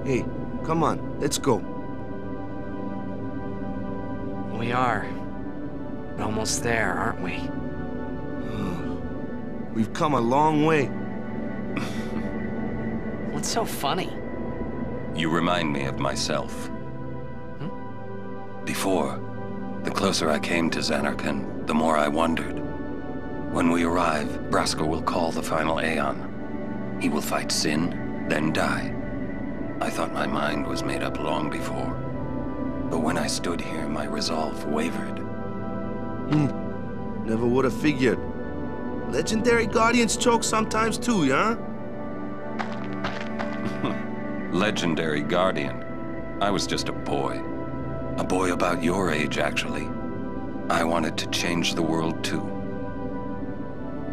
Hey, come on, let's go. We are. Almost there, aren't we? We've come a long way. What's so funny? You remind me of myself. Before, the closer I came to Zanarkand, the more I wondered. When we arrive, Brasker will call the final Aeon. He will fight sin, then die. I thought my mind was made up long before. But when I stood here, my resolve wavered. Never would have figured. Legendary Guardians choke sometimes too, yeah? Legendary Guardian. I was just a boy. A boy about your age, actually. I wanted to change the world too.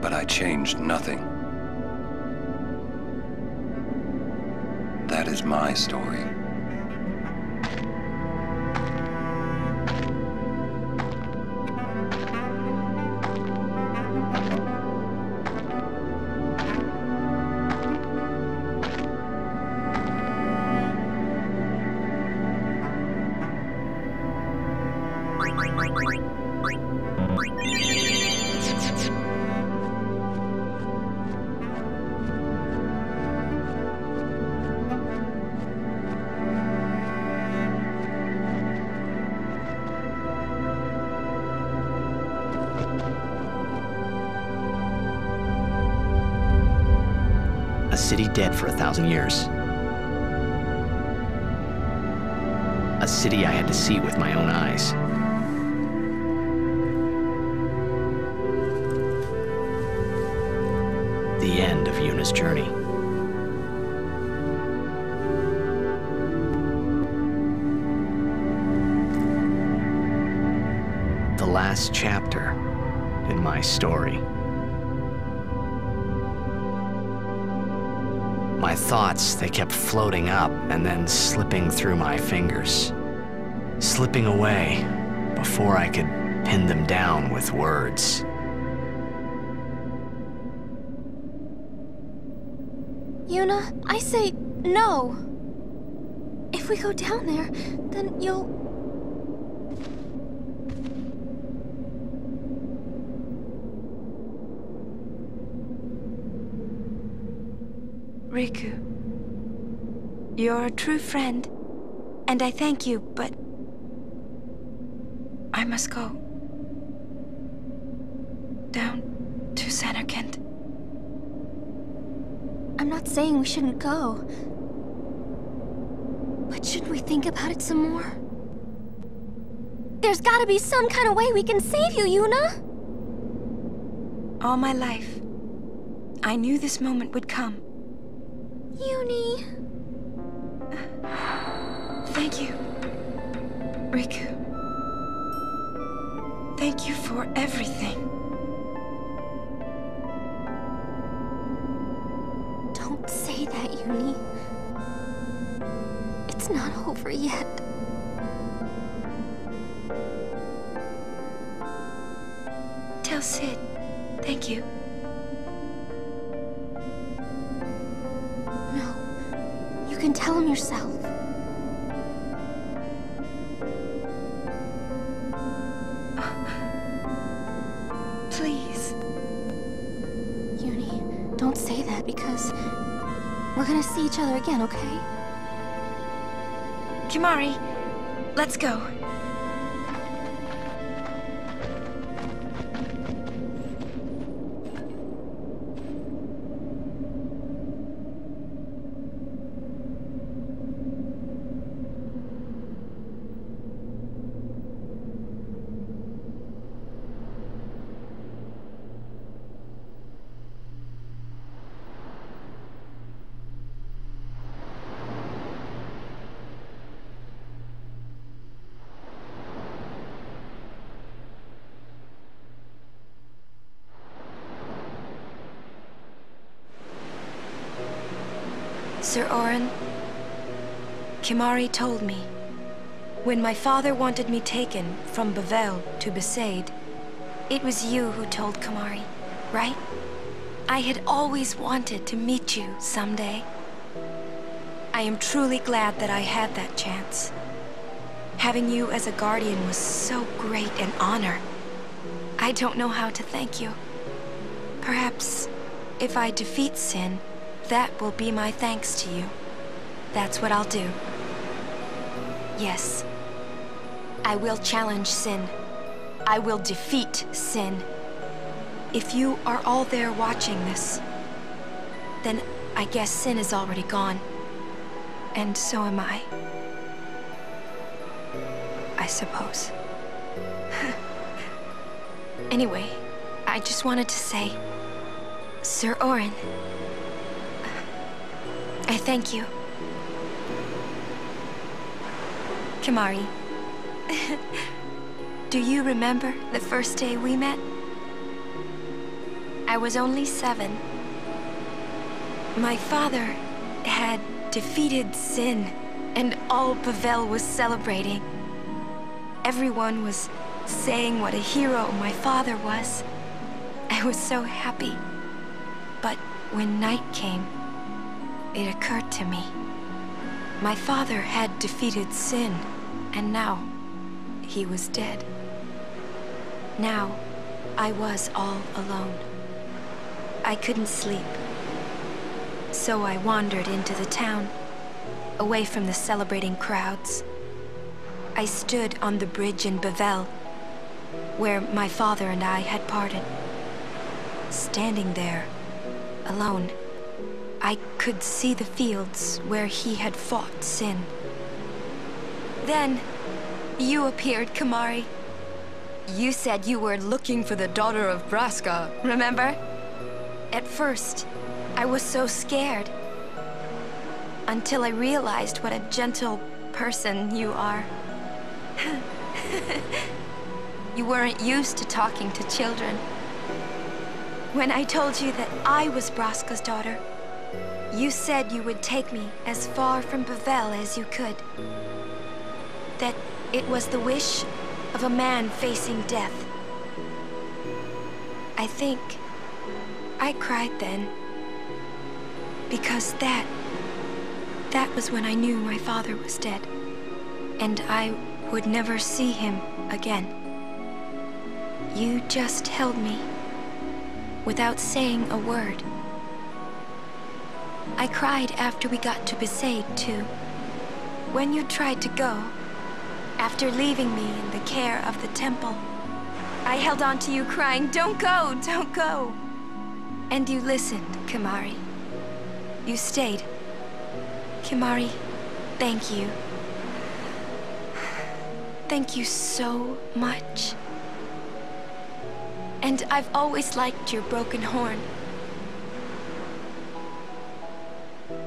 But I changed nothing. That is my story. A city dead for 1,000 years. A city I had to see with my own eyes. The end of Yuna's journey. The last chapter in my story. My thoughts, they kept floating up and then slipping through my fingers. Slipping away before I could pin them down with words. Yuna, I say no. If we go down there, then you'll... Riku, you're a true friend, and I thank you, but I must go. Down to Zanarkand. I'm not saying we shouldn't go. But should we think about it some more? There's gotta be some kind of way we can save you, Yuna! All my life, I knew this moment would come. Yuni... Thank you, Riku. Thank you for everything. Don't say that, Yuni. It's not over yet. Tell Sid, thank you. No, you can tell him yourself. Please. Yuni, don't say that because we're gonna see each other again, okay? Kimahri, let's go. Sir Auron, Kimahri told me, when my father wanted me taken from Bavel to Besaid, it was you who told Kimahri, right? I had always wanted to meet you someday. I am truly glad that I had that chance. Having you as a guardian was so great an honor. I don't know how to thank you. Perhaps, if I defeat Sin, that will be my thanks to you. That's what I'll do. Yes. I will challenge Sin. I will defeat Sin. If you are all there watching this, then I guess Sin is already gone. And so am I. I suppose. Anyway, I just wanted to say, Sir Orin, I thank you. Kimahri, do you remember the first day we met? I was only 7. My father had defeated Sin, and all Bavel was celebrating. Everyone was saying what a hero my father was. I was so happy. But when night came, it occurred to me. My father had defeated Sin, and now he was dead. Now I was all alone. I couldn't sleep. So I wandered into the town, away from the celebrating crowds. I stood on the bridge in Bavel, where my father and I had parted. Standing there, alone, I could see the fields where he had fought Sin. Then, you appeared, Kimahri. You said you were looking for the daughter of Braska, remember? At first, I was so scared. Until I realized what a gentle person you are. You weren't used to talking to children. When I told you that I was Braska's daughter, you said you would take me as far from Bavel as you could. That it was the wish of a man facing death. I think I cried then, because that was when I knew my father was dead, and I would never see him again. You just held me, without saying a word. I cried after we got to Besaid, too. When you tried to go, after leaving me in the care of the temple, I held on to you crying, "Don't go, don't go." And you listened, Kimahri. You stayed. Kimahri, thank you. Thank you so much. And I've always liked your broken horn.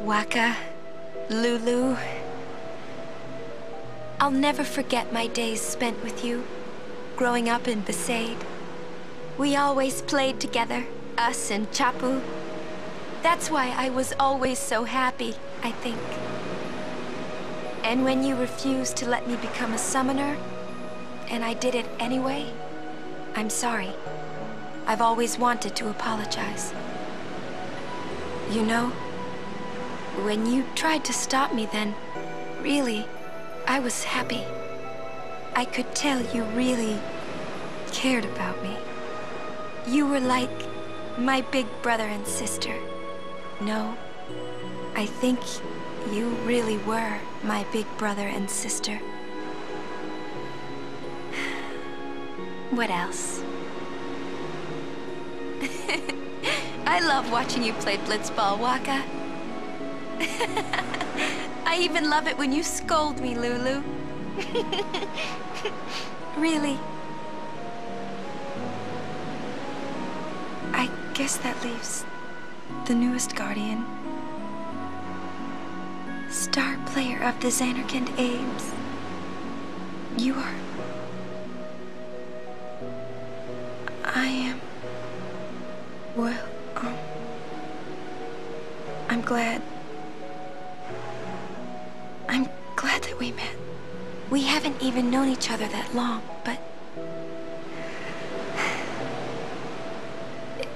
Wakka, Lulu. I'll never forget my days spent with you, growing up in Besaid. We always played together, us and Chapu. That's why I was always so happy, I think. And when you refused to let me become a summoner, and I did it anyway, I'm sorry. I've always wanted to apologize. You know, when you tried to stop me then, really, I was happy. I could tell you really cared about me. You were like my big brother and sister. No, I think you really were my big brother and sister. What else? I love watching you play blitzball, Wakka. I even love it when you scold me, Lulu. Really. I guess that leaves the newest guardian. Star player of the Zanarkand Ames. You are... I am... Well, I'm glad. I'm glad that we met. We haven't even known each other that long, but...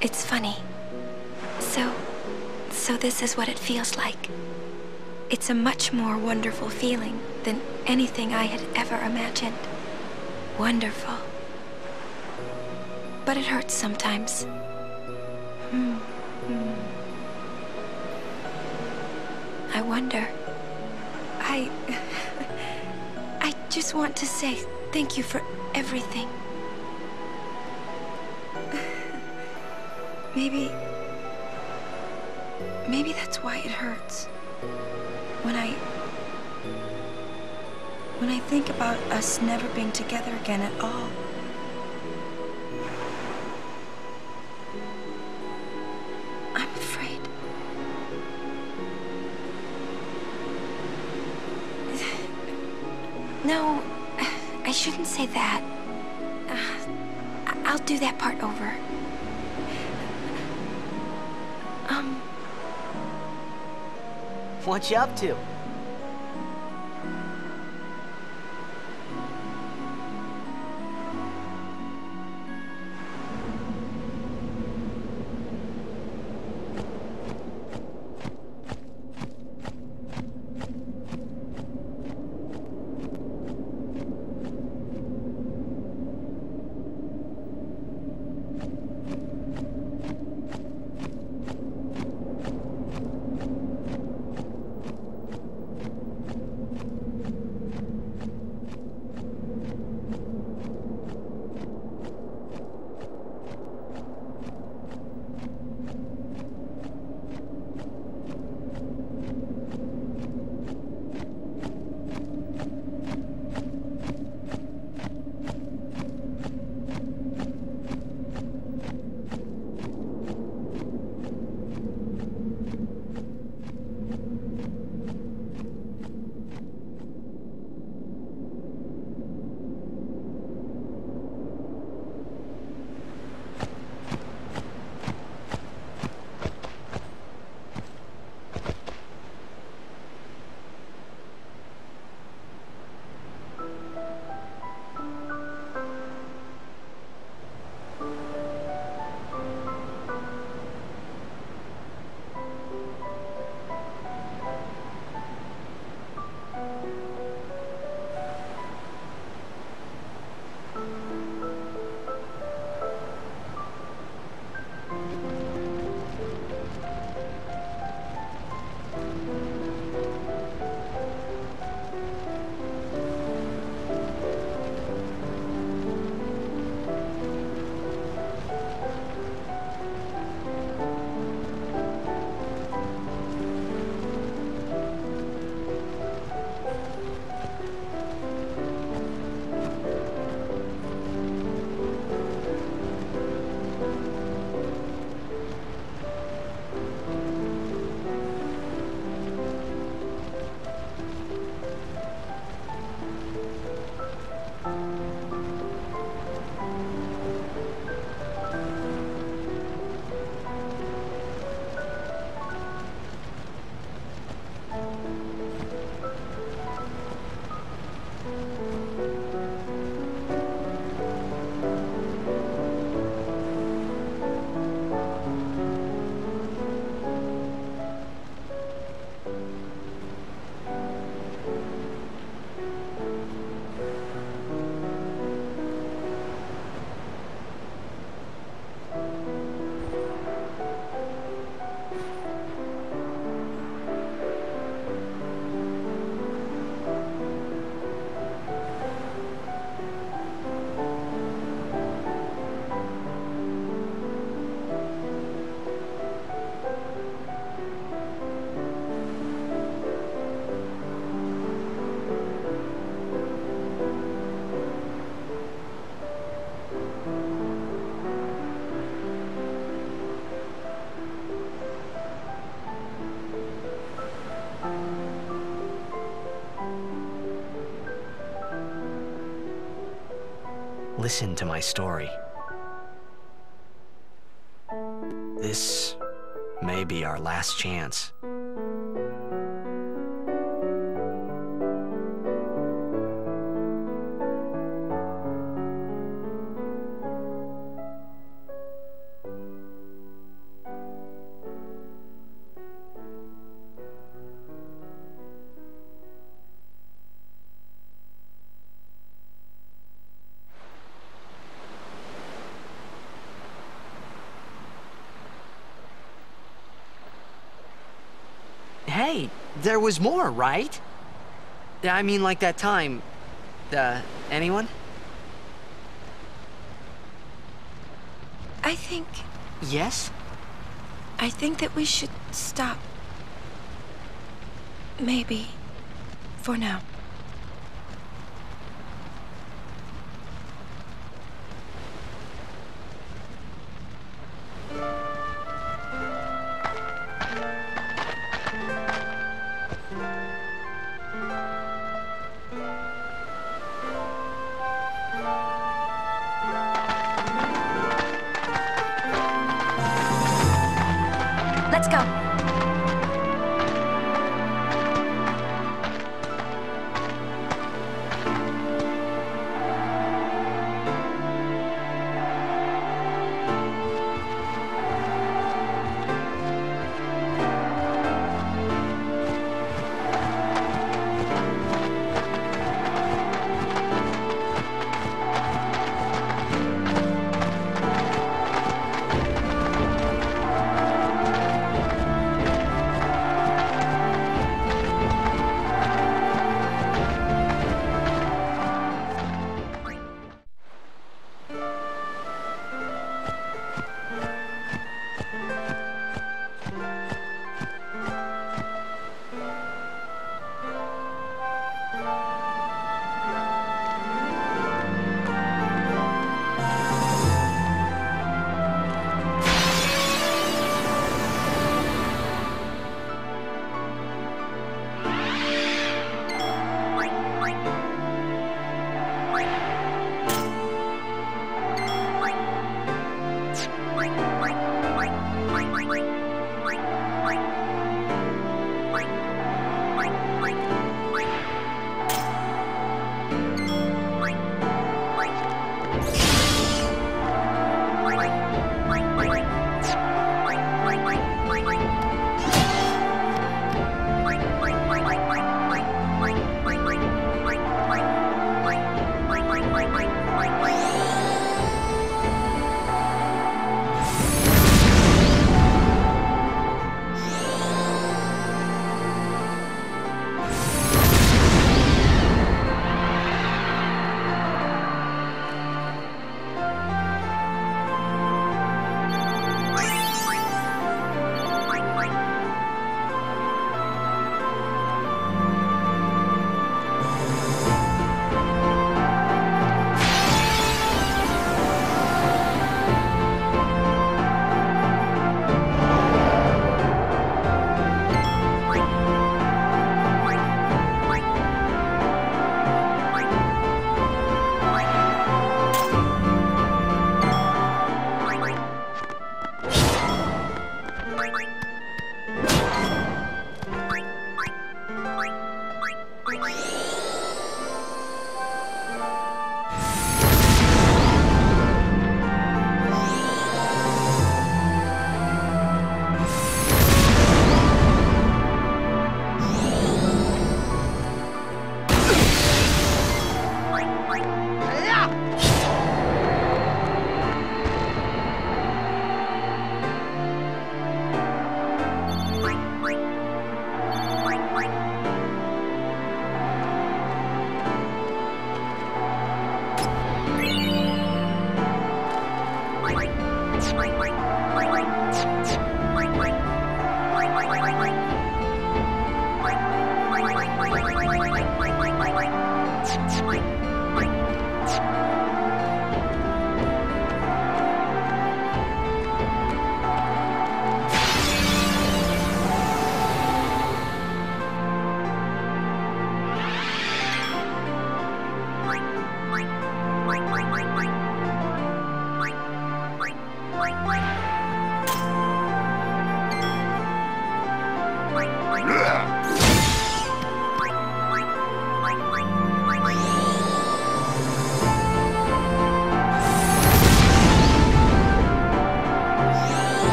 It's funny. So this is what it feels like. It's a much more wonderful feeling than anything I had ever imagined. Wonderful. But it hurts sometimes. I wonder. I just want to say thank you for everything. Maybe that's why it hurts. When I think about us never being together again at all. I'm afraid. No, I shouldn't say that. I'll do that part over. What you up to? Listen to my story. This may be our last chance. Hey, there was more, right? I mean, like that time. Anyone? I think... Yes? I think that we should stop. Maybe. For now. Let's go.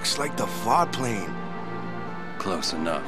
Looks like the far plane. Close enough.